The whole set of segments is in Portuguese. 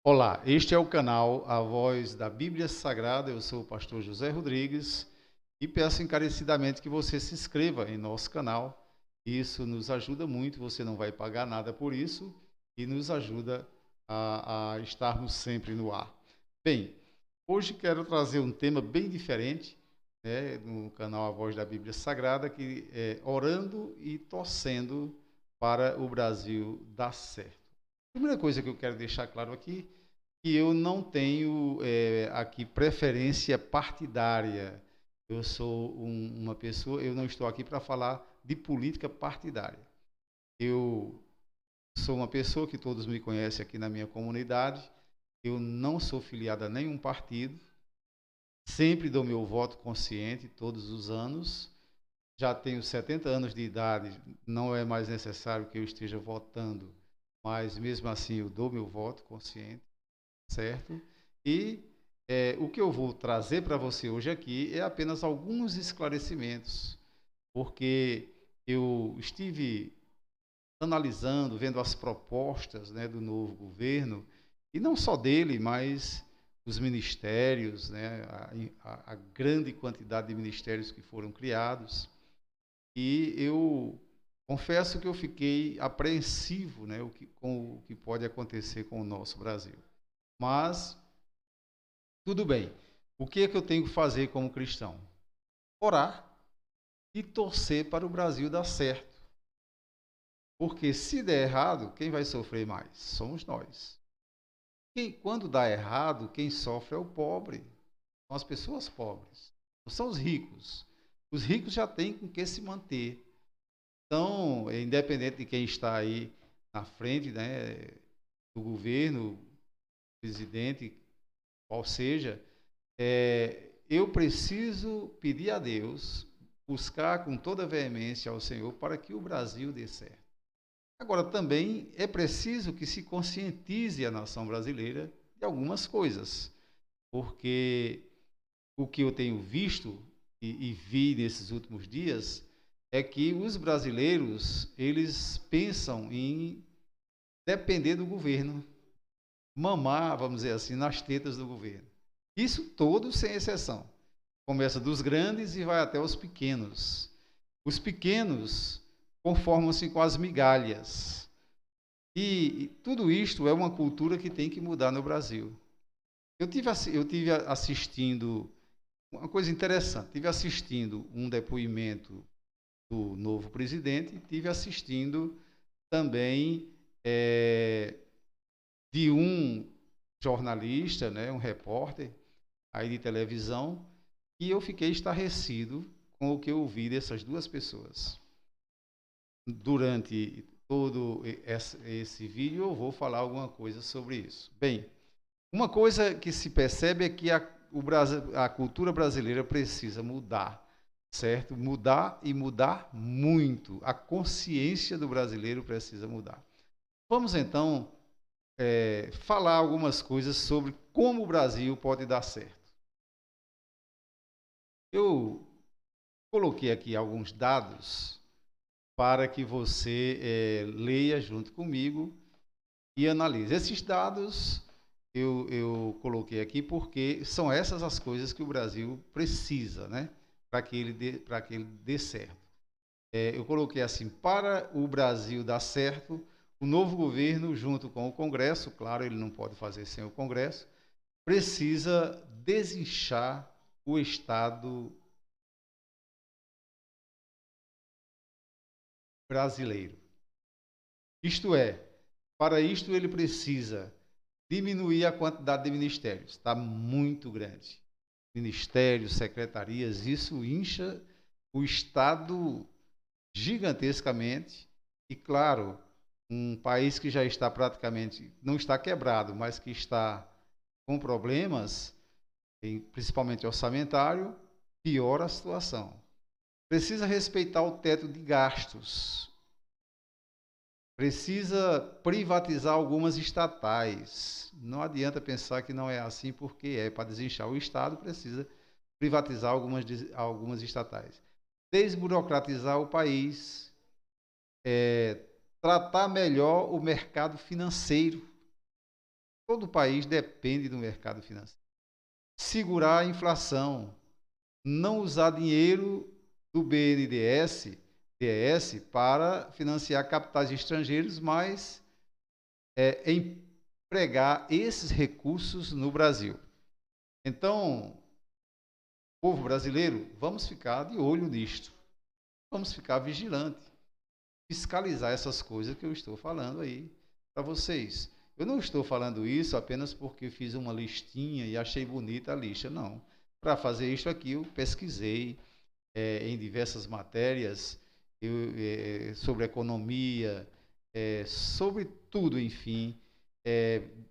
Olá, este é o canal A Voz da Bíblia Sagrada. Eu sou o pastor José Rodrigues e peço encarecidamente que você se inscreva em nosso canal. Isso nos ajuda muito, você não vai pagar nada por isso e nos ajuda a estarmos sempre no ar. Bem, hoje quero trazer um tema bem diferente, né, no canal A Voz da Bíblia Sagrada, que é orando e torcendo para o Brasil dar certo. A primeira coisa que eu quero deixar claro aqui que eu não tenho aqui preferência partidária. Eu sou uma pessoa, eu não estou aqui para falar de política partidária. Eu sou uma pessoa que todos me conhecem aqui na minha comunidade. Eu não sou filiado a nenhum partido. Sempre dou meu voto consciente todos os anos. Já tenho 70 anos de idade, não é mais necessário que eu esteja votando, mas mesmo assim eu dou meu voto consciente, certo? E o que eu vou trazer para você hoje aqui é apenas alguns esclarecimentos, porque eu estive analisando, vendo as propostas, né, do novo governo, e não só dele, mas os ministérios, né, a grande quantidade de ministérios que foram criados, e eu confesso que eu fiquei apreensivo, né, com o que pode acontecer com o nosso Brasil. Mas tudo bem. O que é que eu tenho que fazer como cristão? Orar e torcer para o Brasil dar certo. Porque se der errado, quem vai sofrer mais? Somos nós. Quando dá errado, quem sofre é o pobre. São as pessoas pobres. Não são os ricos. Os ricos já têm com que se manter. Então, independente de quem está aí na frente, né, do governo, presidente, qual seja, eu preciso pedir a Deus, buscar com toda veemência ao Senhor para que o Brasil dê certo. Agora, também é preciso que se conscientize a nação brasileira de algumas coisas, porque o que eu tenho visto e vi nesses últimos dias é que os brasileiros, eles pensam em depender do governo, mamar, vamos dizer assim, nas tetas do governo. Isso todos sem exceção. Começa dos grandes e vai até os pequenos. Os pequenos conformam-se com as migalhas. E tudo isto é uma cultura que tem que mudar no Brasil. Eu tive assistindo uma coisa interessante. Tive assistindo um depoimento do novo presidente. Tive assistindo também de um jornalista, né, um repórter aí de televisão, e eu fiquei estarrecido com o que eu ouvi dessas duas pessoas. Durante todo esse vídeo eu vou falar alguma coisa sobre isso. Bem, uma coisa que se percebe é que a cultura brasileira precisa mudar, certo? Mudar e mudar muito. A consciência do brasileiro precisa mudar. Vamos então falar algumas coisas sobre como o Brasil pode dar certo. Eu coloquei aqui alguns dados para que você leia junto comigo e analise. Esses dados eu coloquei aqui porque são essas as coisas que o Brasil precisa, né, para que ele dê certo. Eu coloquei assim: para o Brasil dar certo, o novo governo, junto com o Congresso, claro, ele não pode fazer sem o Congresso, precisa desinchar o Estado brasileiro. Isto é, para isto ele precisa diminuir a quantidade de ministérios. Está muito grande. Ministérios, secretarias, isso incha o Estado gigantescamente. E, claro, um país que já está praticamente, não está quebrado, mas que está com problemas, principalmente orçamentário, piora a situação. Precisa respeitar o teto de gastos. Precisa privatizar algumas estatais. Não adianta pensar que não é assim, porque para desinchar o Estado precisa privatizar algumas estatais. Desburocratizar o país, tratar melhor o mercado financeiro. Todo país depende do mercado financeiro. Segurar a inflação, não usar dinheiro do BNDES para financiar capitais estrangeiros, mas empregar esses recursos no Brasil. Então, povo brasileiro, vamos ficar de olho nisto. Vamos ficar vigilante, fiscalizar essas coisas que eu estou falando aí para vocês. Eu não estou falando isso apenas porque fiz uma listinha e achei bonita a lista, não. Para fazer isso aqui, eu pesquisei em diversas matérias sobre economia, sobre tudo, enfim.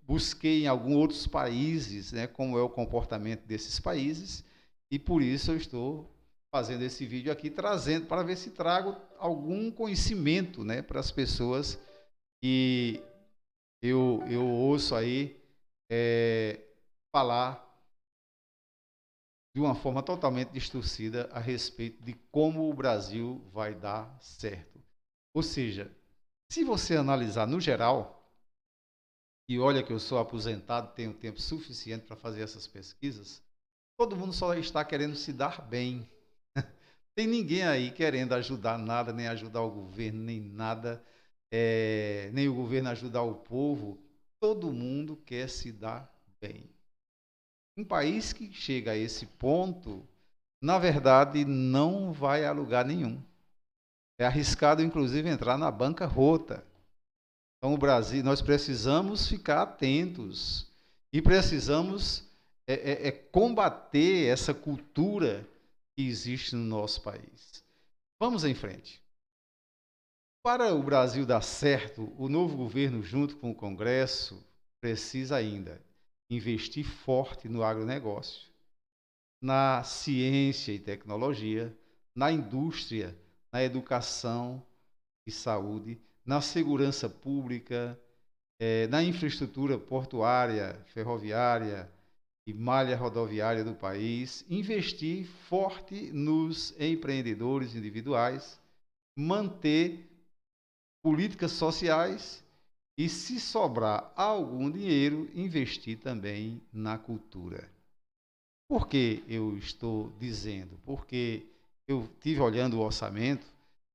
Busquei em alguns outros países, né, como é o comportamento desses países, e por isso eu estou fazendo esse vídeo aqui, trazendo para ver se trago algum conhecimento, né, para as pessoas que eu ouço aí falar de uma forma totalmente distorcida a respeito de como o Brasil vai dar certo. Ou seja, se você analisar no geral, e olha que eu sou aposentado, tenho tempo suficiente para fazer essas pesquisas, todo mundo só está querendo se dar bem. Tem ninguém aí querendo ajudar nada, nem ajudar o governo, nem nada, nem o governo ajudar o povo. Todo mundo quer se dar bem. Um país que chega a esse ponto, na verdade, não vai a lugar nenhum. É arriscado, inclusive, entrar na bancarrota. Então, o Brasil, nós precisamos ficar atentos e precisamos combater essa cultura que existe no nosso país. Vamos em frente. Para o Brasil dar certo, o novo governo, junto com o Congresso, precisa ainda investir forte no agronegócio, na ciência e tecnologia, na indústria, na educação e saúde, na segurança pública, na infraestrutura portuária, ferroviária e malha rodoviária do país, investir forte nos empreendedores individuais, manter políticas sociais e, se sobrar algum dinheiro, investir também na cultura. Por que eu estou dizendo? Porque eu tive olhando o orçamento,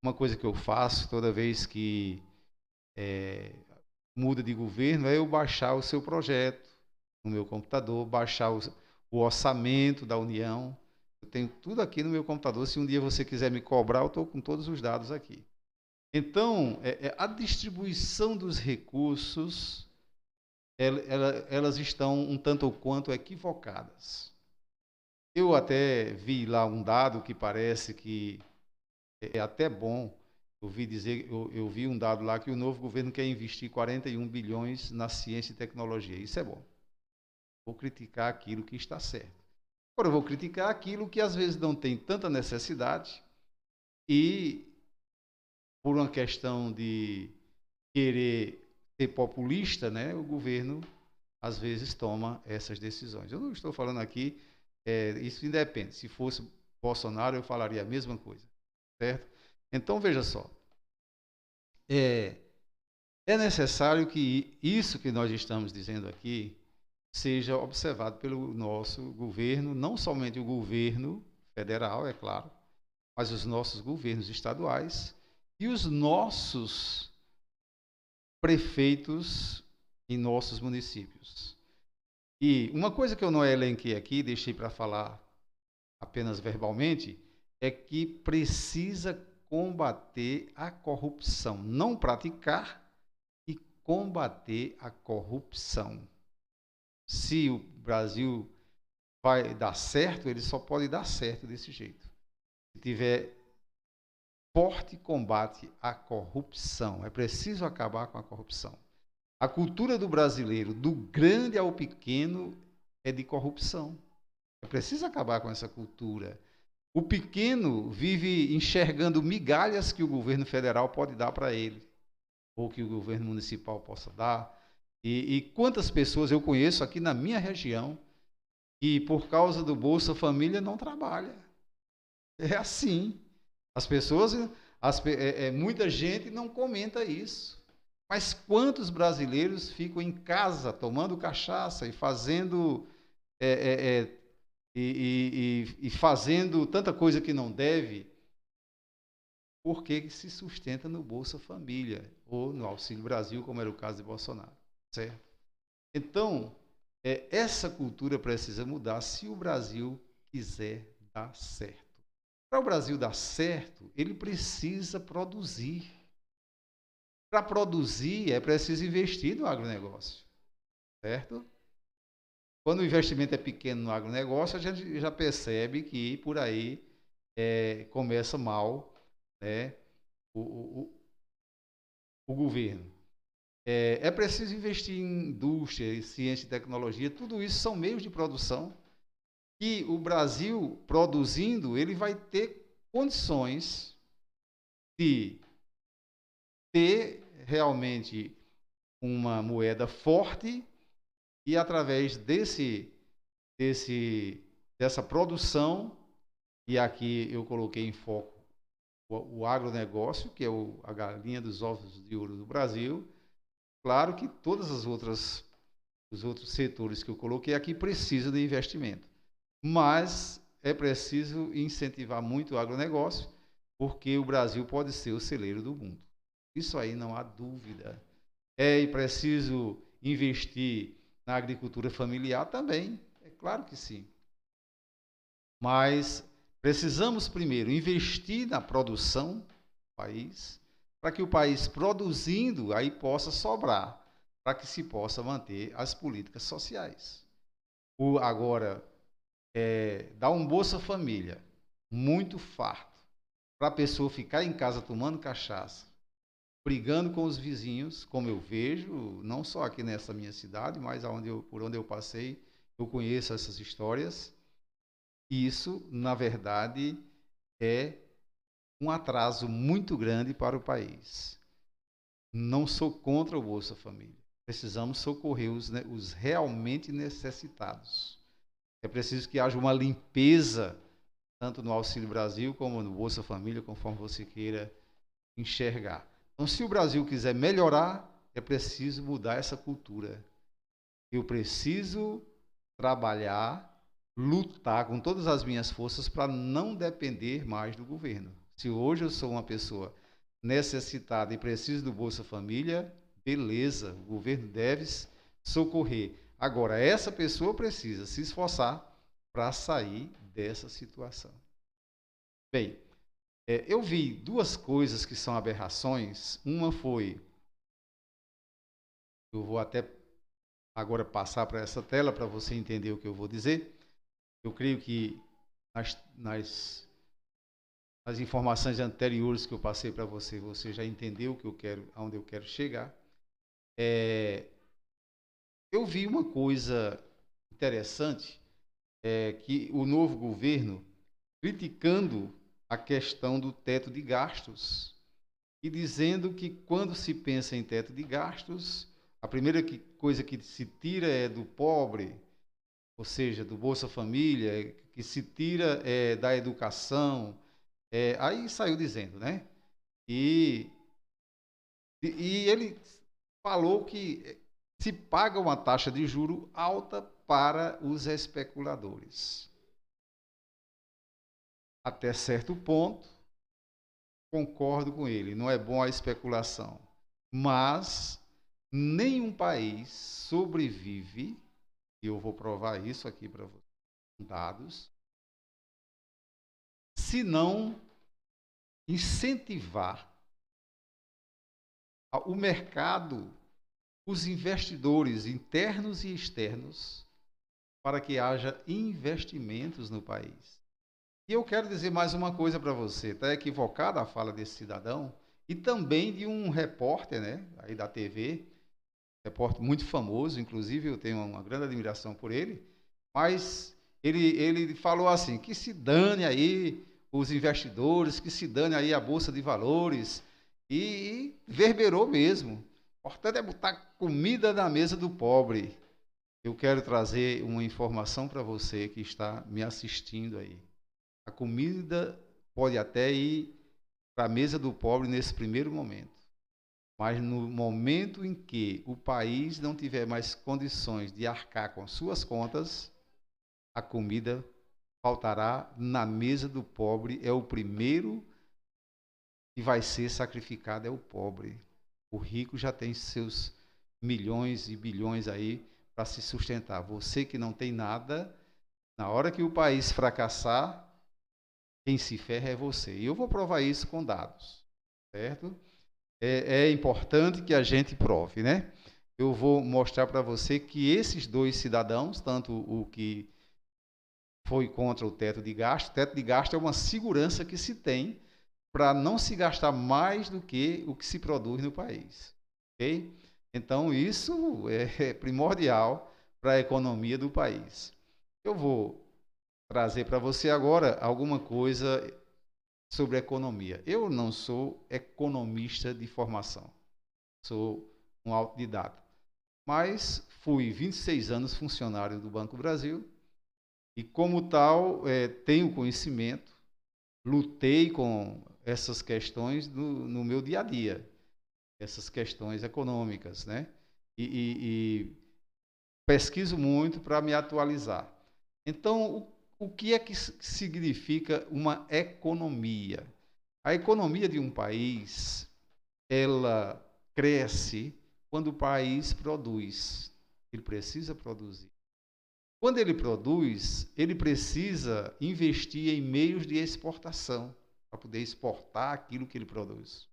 uma coisa que eu faço toda vez que muda de governo é eu baixar o seu projeto no meu computador, baixar o orçamento da União. Eu tenho tudo aqui no meu computador. Se um dia você quiser me cobrar, eu estou com todos os dados aqui. Então, a distribuição dos recursos, elas estão um tanto ou quanto equivocadas. Eu até vi lá um dado que parece que é até bom. Eu vi um dado lá que o novo governo quer investir 41 bilhões na ciência e tecnologia. Isso é bom. Vou criticar aquilo que está certo. Agora, eu vou criticar aquilo que às vezes não tem tanta necessidade e, por uma questão de querer ser populista, né, o governo às vezes toma essas decisões. Eu não estou falando aqui, isso independe. Se fosse Bolsonaro, eu falaria a mesma coisa, certo? Então, veja só, é necessário que isso que nós estamos dizendo aqui seja observado pelo nosso governo, não somente o governo federal, é claro, mas os nossos governos estaduais e os nossos prefeitos em nossos municípios. E uma coisa que eu não elenquei aqui, deixei para falar apenas verbalmente, é que precisa combater a corrupção, não praticar e combater a corrupção. Se o Brasil vai dar certo, ele só pode dar certo desse jeito. Se tiver forte combate à corrupção, é preciso acabar com a corrupção. A cultura do brasileiro, do grande ao pequeno, é de corrupção. É preciso acabar com essa cultura. O pequeno vive enxergando migalhas que o governo federal pode dar para ele, ou que o governo municipal possa dar. E quantas pessoas eu conheço aqui na minha região que, por causa do Bolsa Família, não trabalha. É assim. As pessoas, muita gente não comenta isso. Mas quantos brasileiros ficam em casa tomando cachaça e fazendo é, é, é, e fazendo tanta coisa que não deve, porque se sustenta no Bolsa Família ou no Auxílio Brasil, como era o caso de Bolsonaro, certo? Então, essa cultura precisa mudar se o Brasil quiser dar certo. Para o Brasil dar certo, ele precisa produzir. Para produzir, é preciso investir no agronegócio, certo? Quando o investimento é pequeno no agronegócio, a gente já percebe que por aí começa mal, né, o, o, o governo. É preciso investir em indústria, ciência e tecnologia, tudo isso são meios de produção que o Brasil, produzindo, ele vai ter condições de ter realmente uma moeda forte e através dessa produção, e aqui eu coloquei em foco o agronegócio, que é a galinha dos ovos de ouro do Brasil. Claro que todas as outras os outros setores que eu coloquei aqui precisam de investimento, mas é preciso incentivar muito o agronegócio, porque o Brasil pode ser o celeiro do mundo. Isso aí não há dúvida. É preciso investir na agricultura familiar também, é claro que sim. Mas precisamos primeiro investir na produção do país, para que o país produzindo aí possa sobrar, para que se possa manter as políticas sociais. Agora, dar um Bolsa Família muito farto, para a pessoa ficar em casa tomando cachaça, brigando com os vizinhos, como eu vejo, não só aqui nessa minha cidade, mas por onde eu passei, eu conheço essas histórias. Isso, na verdade, é um atraso muito grande para o país. Não sou contra o Bolsa Família. Precisamos socorrer os realmente necessitados. É preciso que haja uma limpeza, tanto no Auxílio Brasil como no Bolsa Família, conforme você queira enxergar. Então, se o Brasil quiser melhorar, é preciso mudar essa cultura. Eu preciso trabalhar, lutar com todas as minhas forças para não depender mais do governo. Se hoje eu sou uma pessoa necessitada e preciso do Bolsa Família, beleza, o governo deve socorrer. Agora, essa pessoa precisa se esforçar para sair dessa situação. Bem, eu vi duas coisas que são aberrações. Uma foi, eu vou até agora passar para essa tela para você entender o que eu vou dizer. Eu creio que nas informações anteriores que eu passei para você, você já entendeu o que eu quero, aonde eu quero chegar. Eu vi uma coisa interessante, que o novo governo criticando a questão do teto de gastos e dizendo que quando se pensa em teto de gastos, a primeira coisa que se tira é do pobre, ou seja, do Bolsa Família, que se tira da educação. Aí saiu dizendo, né? E ele falou que se paga uma taxa de juro alta para os especuladores. Até certo ponto, concordo com ele, não é bom a especulação. Mas nenhum país sobrevive, e eu vou provar isso aqui para vocês, com dados, se não incentivar o mercado, os investidores internos e externos, para que haja investimentos no país. E eu quero dizer mais uma coisa para você, está equivocada a fala desse cidadão, e também de um repórter, né, aí da TV, repórter muito famoso, inclusive eu tenho uma grande admiração por ele, mas ele falou assim, que se dane aí os investidores, que se dane aí a Bolsa de Valores, e verberou mesmo. O importante é botar comida na mesa do pobre. Eu quero trazer uma informação para você que está me assistindo aí. A comida pode até ir para a mesa do pobre nesse primeiro momento. Mas no momento em que o país não tiver mais condições de arcar com suas contas, a comida faltará na mesa do pobre. É o primeiro que vai ser sacrificado, é o pobre. O rico já tem seus milhões e bilhões aí para se sustentar. Você que não tem nada, na hora que o país fracassar, quem se ferra é você. E eu vou provar isso com dados, certo? É importante que a gente prove, né? Eu vou mostrar para você que esses dois cidadãos, tanto o que foi contra o teto de gasto é uma segurança que se tem para não se gastar mais do que o que se produz no país, ok? Então, isso é primordial para a economia do país. Eu vou trazer para você agora alguma coisa sobre economia. Eu não sou economista de formação, sou um autodidata, mas fui 26 anos funcionário do Banco do Brasil e, como tal, tenho conhecimento, lutei com essas questões no meu dia a dia, essas questões econômicas, né? E pesquiso muito para me atualizar. Então, o que é que significa uma economia? A economia de um país, ela cresce quando o país produz. Ele precisa produzir. Quando ele produz, ele precisa investir em meios de exportação para poder exportar aquilo que ele produz.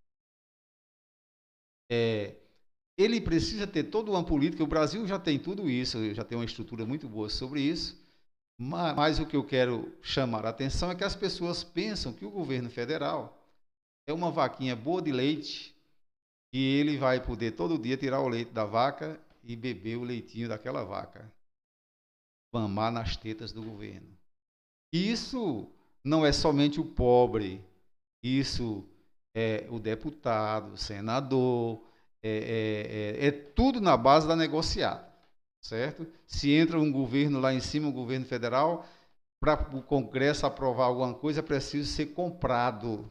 Ele precisa ter toda uma política. O Brasil já tem tudo isso, já tem uma estrutura muito boa sobre isso. Mas o que eu quero chamar a atenção é que as pessoas pensam que o governo federal é uma vaquinha boa de leite e ele vai poder todo dia tirar o leite da vaca e beber o leitinho daquela vaca, mamar nas tetas do governo. E isso não é somente o pobre, isso é o deputado, o senador, é tudo na base da negociata, certo? Se entra um governo lá em cima, um governo federal, para o Congresso aprovar alguma coisa, é preciso ser comprado.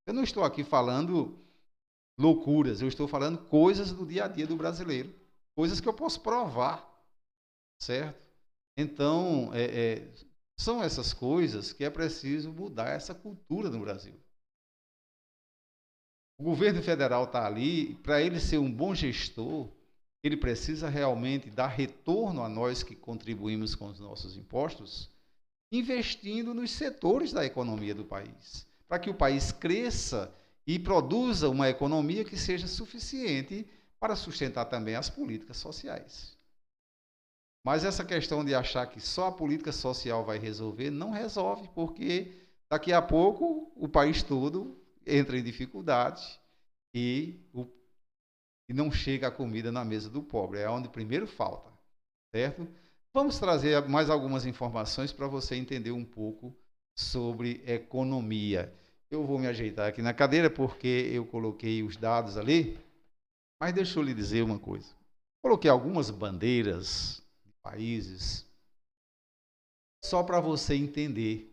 Eu não estou aqui falando loucuras, eu estou falando coisas do dia a dia do brasileiro, coisas que eu posso provar, certo? Então, são essas coisas que é preciso mudar essa cultura no Brasil. O governo federal está ali, para ele ser um bom gestor, ele precisa realmente dar retorno a nós que contribuímos com os nossos impostos, investindo nos setores da economia do país, para que o país cresça e produza uma economia que seja suficiente para sustentar também as políticas sociais. Mas essa questão de achar que só a política social vai resolver, não resolve, porque daqui a pouco o país todo entra em dificuldade e não chega a comida na mesa do pobre. É onde primeiro falta, certo? Vamos trazer mais algumas informações para você entender um pouco sobre economia. Eu vou me ajeitar aqui na cadeira porque eu coloquei os dados ali, mas deixa eu lhe dizer uma coisa. Coloquei algumas bandeiras de países só para você entender.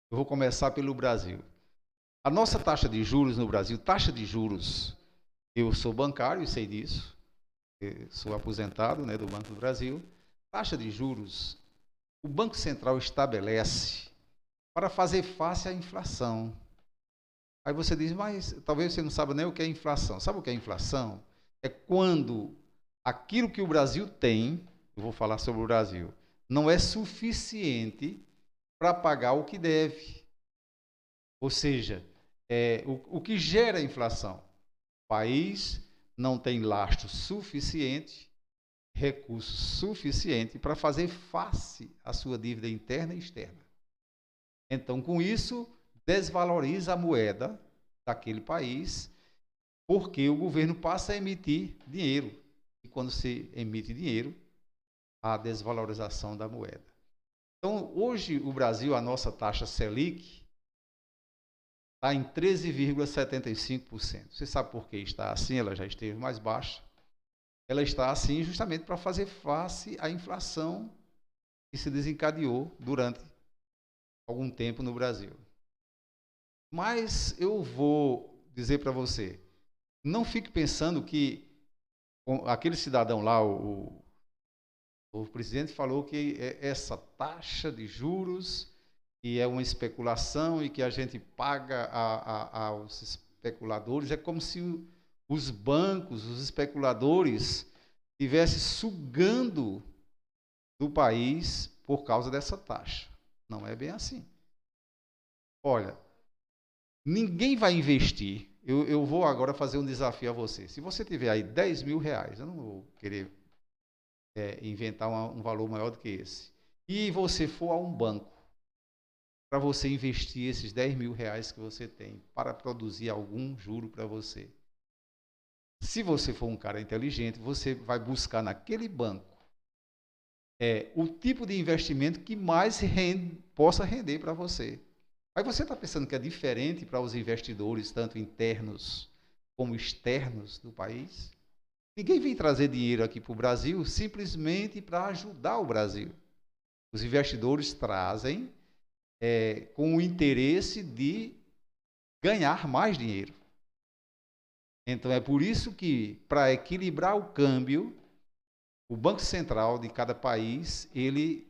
Eu vou começar pelo Brasil. A nossa taxa de juros no Brasil, taxa de juros, eu sou bancário e sei disso, sou aposentado, né, do Banco do Brasil. Taxa de juros, o Banco Central estabelece para fazer face à inflação. Aí você diz, mas talvez você não saiba nem o que é inflação. Sabe o que é inflação? É quando aquilo que o Brasil tem, eu vou falar sobre o Brasil, não é suficiente para pagar o que deve. Ou seja, o que gera a inflação? O país não tem lastro suficiente, recurso suficiente para fazer face à sua dívida interna e externa. Então, com isso, desvaloriza a moeda daquele país, porque o governo passa a emitir dinheiro. E quando se emite dinheiro, há desvalorização da moeda. Então, hoje, o Brasil, a nossa taxa Selic está em 13,75%. Você sabe por que está assim? Ela já esteve mais baixa. Ela está assim justamente para fazer face à inflação que se desencadeou durante algum tempo no Brasil. Mas eu vou dizer para você, não fique pensando que aquele cidadão lá, o presidente falou que essa taxa de juros que é uma especulação e que a gente paga aos especuladores, é como se os bancos, os especuladores, estivessem sugando do país por causa dessa taxa. Não é bem assim. Olha, ninguém vai investir. Eu vou agora fazer um desafio a você. Se você tiver aí 10 mil reais, eu não vou querer inventar um valor maior do que esse, e você for a um banco para você investir esses 10 mil reais que você tem para produzir algum juro para você. Se você for um cara inteligente, você vai buscar naquele banco o tipo de investimento que mais possa render para você. Aí você está pensando que é diferente para os investidores, tanto internos como externos do país? Ninguém vem trazer dinheiro aqui para o Brasil simplesmente para ajudar o Brasil. Os investidores trazem com o interesse de ganhar mais dinheiro. Então é por isso que, para equilibrar o câmbio, o Banco Central de cada país, ele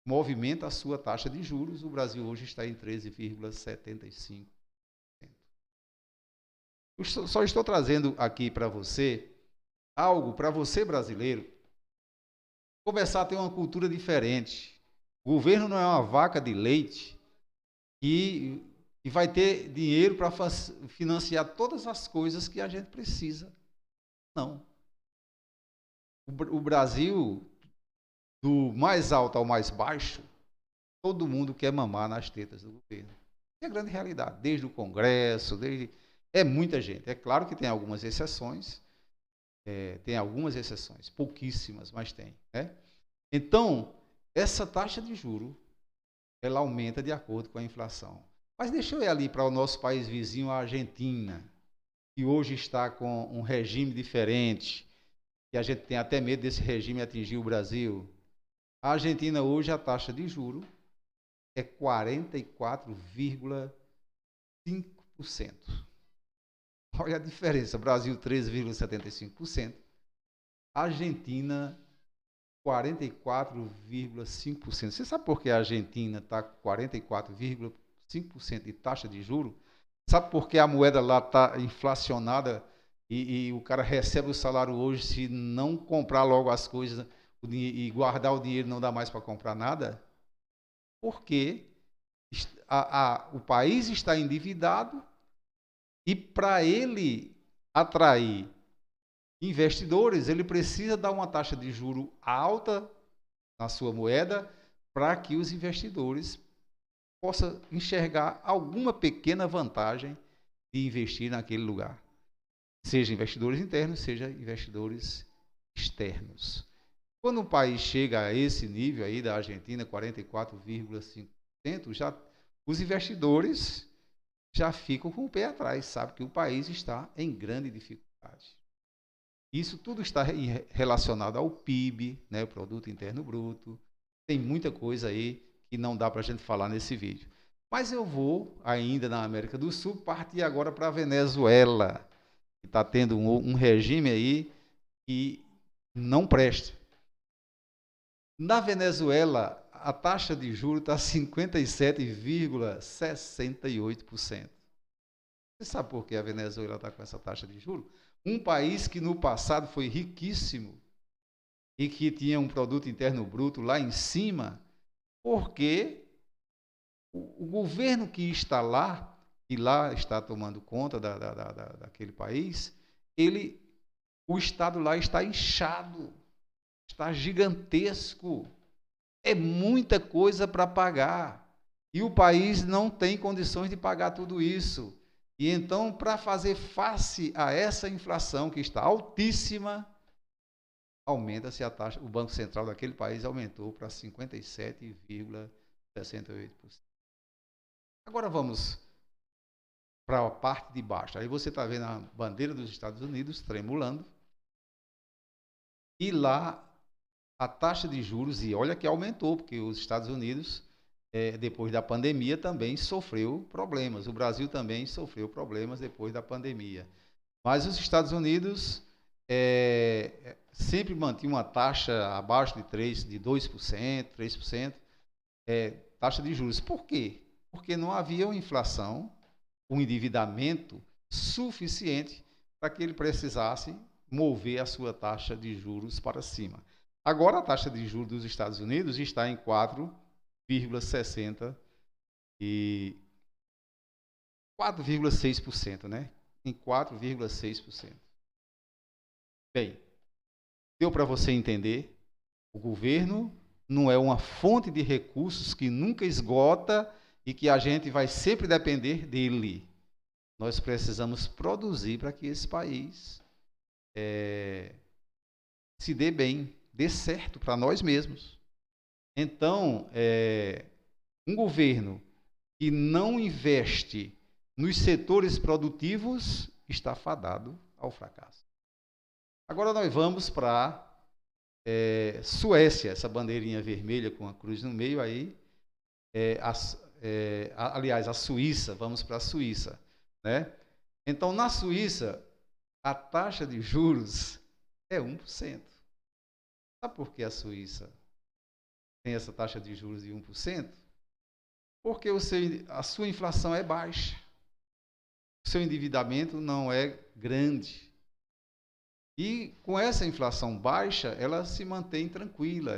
movimenta a sua taxa de juros. O Brasil hoje está em 13,75%. Eu só estou trazendo aqui para você algo para você brasileiro começar a ter uma cultura diferente. O governo não é uma vaca de leite que vai ter dinheiro para financiar todas as coisas que a gente precisa. Não. O Brasil, do mais alto ao mais baixo, todo mundo quer mamar nas tetas do governo. É a grande realidade, desde o Congresso, é muita gente. É claro que tem algumas exceções, pouquíssimas, mas tem. Né? Então, essa taxa de juro, ela aumenta de acordo com a inflação. Mas deixa eu ir ali para o nosso país vizinho, a Argentina, que hoje está com um regime diferente, que a gente tem até medo desse regime atingir o Brasil. A Argentina hoje, a taxa de juro é 44,5%. Olha a diferença, Brasil 13,75%, Argentina 44,5%. Você sabe por que a Argentina está com 44,5% de taxa de juros? Sabe por que a moeda lá está inflacionada e o cara recebe o salário hoje, se não comprar logo as coisas e guardar o dinheiro, não dá mais para comprar nada? Porque o país está endividado e para ele atrair investidores, ele precisa dar uma taxa de juro alta na sua moeda para que os investidores possam enxergar alguma pequena vantagem de investir naquele lugar. Seja investidores internos, seja investidores externos. Quando um país chega a esse nível aí da Argentina, 44,5%, os investidores já ficam com o pé atrás, sabe que o país está em grande dificuldade. Isso tudo está relacionado ao PIB, né, o Produto Interno Bruto. Tem muita coisa aí que não dá para a gente falar nesse vídeo. Mas eu vou, ainda na América do Sul, partir agora para a Venezuela, que está tendo um regime aí que não presta. Na Venezuela, a taxa de juros está 57,68%. Você sabe por que a Venezuela está com essa taxa de juros? Um país que no passado foi riquíssimo e que tinha um produto interno bruto lá em cima, porque o governo que está lá, que lá está tomando conta daquele país, o Estado lá está inchado, está gigantesco, é muita coisa para pagar, e o país não tem condições de pagar tudo isso. E então, para fazer face a essa inflação que está altíssima, aumenta-se a taxa. O Banco Central daquele país aumentou para 57,68%. Agora vamos para a parte de baixo. Aí você está vendo a bandeira dos Estados Unidos tremulando. E lá a taxa de juros, e olha que aumentou, porque os Estados Unidos, depois da pandemia, também sofreu problemas. O Brasil também sofreu problemas depois da pandemia. Mas os Estados Unidos sempre mantinha uma taxa abaixo de 3%, de 2%, 3%, taxa de juros. Por quê? Porque não havia uma inflação, um endividamento suficiente para que ele precisasse mover a sua taxa de juros para cima. Agora a taxa de juros dos Estados Unidos está em 4,60 e 4,6%, né? Em 4,6%. Bem, deu para você entender? O governo não é uma fonte de recursos que nunca esgota e que a gente vai sempre depender dele. Nós precisamos produzir para que esse país se dê bem, dê certo para nós mesmos. Então, um governo que não investe nos setores produtivos está fadado ao fracasso. Agora nós vamos para Suécia, essa bandeirinha vermelha com a cruz no meio aí. Aliás, a Suíça, vamos para a Suíça, né? Então, na Suíça, a taxa de juros é 1%. Sabe por que a Suíça tem essa taxa de juros de 1%? Porque a sua inflação é baixa. O seu endividamento não é grande. E com essa inflação baixa, ela se mantém tranquila,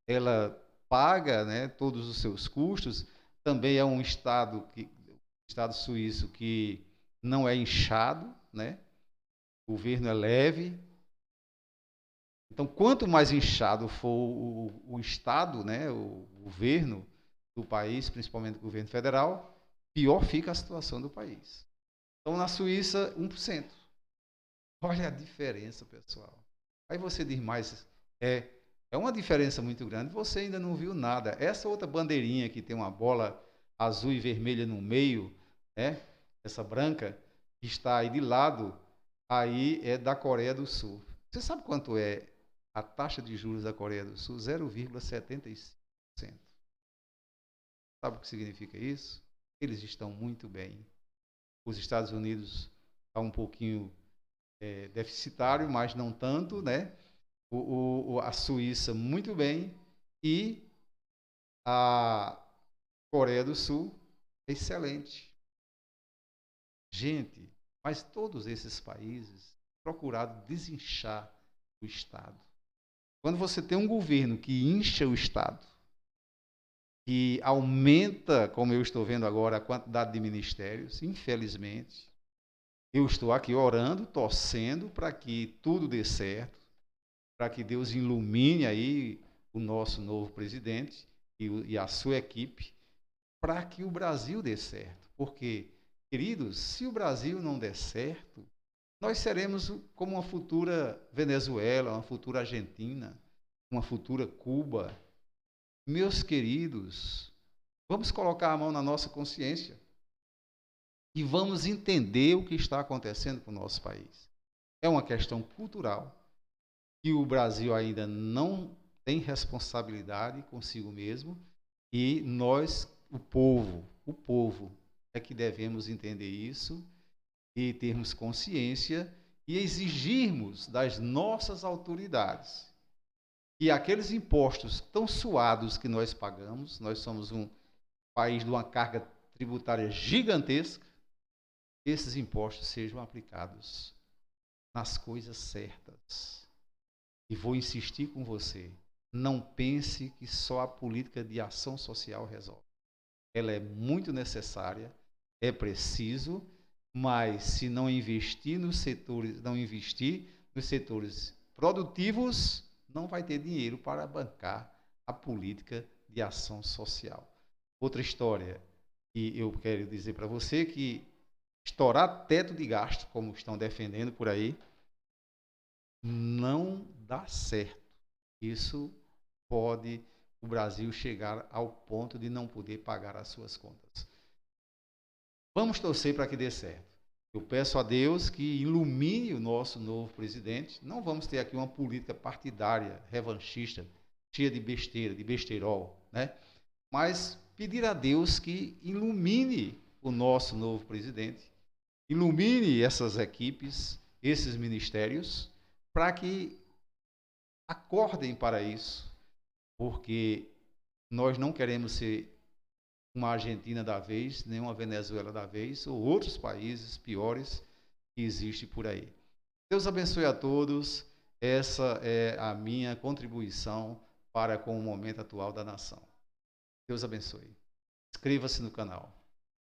ela paga, né, todos os seus custos. Também é um estado suíço que não é inchado, né? O governo é leve. Então, quanto mais inchado for o estado, né, o governo do país, principalmente o governo federal, pior fica a situação do país. Então, na Suíça, 1%. Olha a diferença, pessoal. Aí você diz, mas é uma diferença muito grande, você ainda não viu nada. Essa outra bandeirinha que tem uma bola azul e vermelha no meio, né? Essa branca, que está aí de lado, aí é da Coreia do Sul. Você sabe quanto é a taxa de juros da Coreia do Sul? 0,75%. Sabe o que significa isso? Eles estão muito bem. Os Estados Unidos estão um pouquinho deficitário, mas não tanto, né? A Suíça muito bem e a Coreia do Sul excelente. Gente, mas todos esses países procuraram desinchar o Estado. Quando você tem um governo que incha o Estado, que aumenta, como eu estou vendo agora, a quantidade de ministérios, infelizmente, eu estou aqui orando, torcendo para que tudo dê certo, para que Deus ilumine aí o nosso novo presidente e a sua equipe, para que o Brasil dê certo. Porque, queridos, se o Brasil não der certo, nós seremos como uma futura Venezuela, uma futura Argentina, uma futura Cuba. Meus queridos, vamos colocar a mão na nossa consciência e vamos entender o que está acontecendo com o nosso país. É uma questão cultural que o Brasil ainda não tem responsabilidade consigo mesmo e nós, o povo é que devemos entender isso e termos consciência e exigirmos das nossas autoridades que aqueles impostos tão suados que nós pagamos, nós somos um país de uma carga tributária gigantesca, esses impostos sejam aplicados nas coisas certas. E vou insistir com você, não pense que só a política de ação social resolve. Ela é muito necessária, é preciso, mas se não investir nos setores produtivos, não vai ter dinheiro para bancar a política de ação social. Outra história que eu quero dizer para você que estourar teto de gasto, como estão defendendo por aí, não dá certo. Isso pode o Brasil chegar ao ponto de não poder pagar as suas contas. Vamos torcer para que dê certo. Eu peço a Deus que ilumine o nosso novo presidente. Não vamos ter aqui uma política partidária, revanchista, cheia de besteira, de besteirol, né? Mas pedir a Deus que ilumine o nosso novo presidente ilumine essas equipes, esses ministérios, para que acordem para isso, porque nós não queremos ser uma Argentina da vez, nem uma Venezuela da vez, ou outros países piores que existem por aí. Deus abençoe a todos. Essa é a minha contribuição para com o momento atual da nação. Deus abençoe. Inscreva-se no canal.